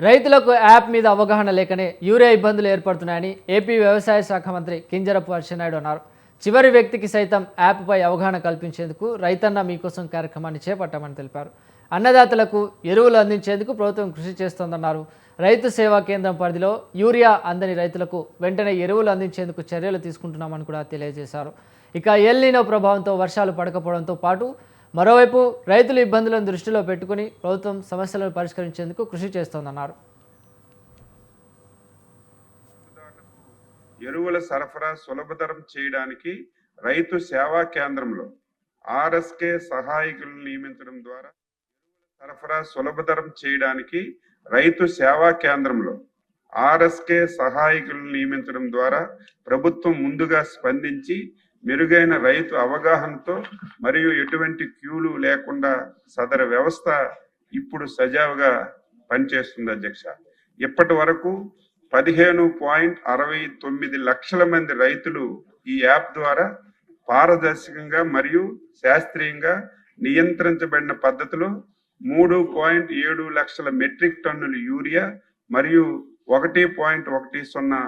రైతులకు యాప్ మీద అవగాహన లేకనే యూరియా ఇబ్బందులు ఏర్పడుతున్నాయని ఏపీ వ్యవసాయ శాఖ మంత్రి కింజరపు అచ్చెన్నాయుడు అన్నారు. చివరి వ్యక్తికి సైతం యాప్పై అవగాహన కల్పించేందుకు రైతన్న మీకోసం కార్యక్రమాన్ని చేపట్టామని తెలిపారు. అన్నదాతలకు ఎరువులు అందించేందుకు ప్రభుత్వం కృషి చేస్తోందన్నారు. రైతు సేవా కేంద్రం పరిధిలో యూరియా అందని రైతులకు వెంటనే ఎరువులు అందించేందుకు చర్యలు తీసుకుంటున్నామని కూడా తెలియజేశారు. ఇక ఎల్ నీనో ప్రభావంతో వర్షాలు పడకపోవడంతో పాటు మరోవైపు రైతుల ఇబ్బందులను దృష్టిలో పెట్టుకుని ప్రభుత్వం సమస్యలను పరిష్కరించేందుకు కృషి చేస్తోందన్నారు. ఎరువుల సరఫరా సులభతరం చేయడానికి రైతు సేవా కేంద్రంలో ఆర్ఎస్కే సహాయకులను నియమించడం ద్వారా సరఫరా సులభతరం చేయడానికి రైతు సేవా కేంద్రంలో ఆర్ఎస్కే సహాయకులను నియమించడం ద్వారా ప్రభుత్వం ముందుగా స్పందించి మెరుగైన రైతు అవగాహనతో మరియు ఎటువంటి క్యూలు లేకుండా సదరు వ్యవస్థ ఇప్పుడు సజావుగా పనిచేస్తుంది అధ్యక్ష. ఇప్పటి వరకు 15.69 లక్షల మంది రైతులు ఈ యాప్ ద్వారా పారదర్శకంగా మరియు శాస్త్రీయంగా నియంత్రించబడిన పద్ధతిలో 3.7 లక్షల మెట్రిక్ టన్నులు యూరియా మరియు 1.10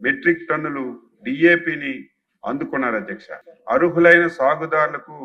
మెట్రిక్ టన్నులు డిఏపిని అందుకున్నారు అధ్యక్ష. అర్హులైన సాగుదారులకు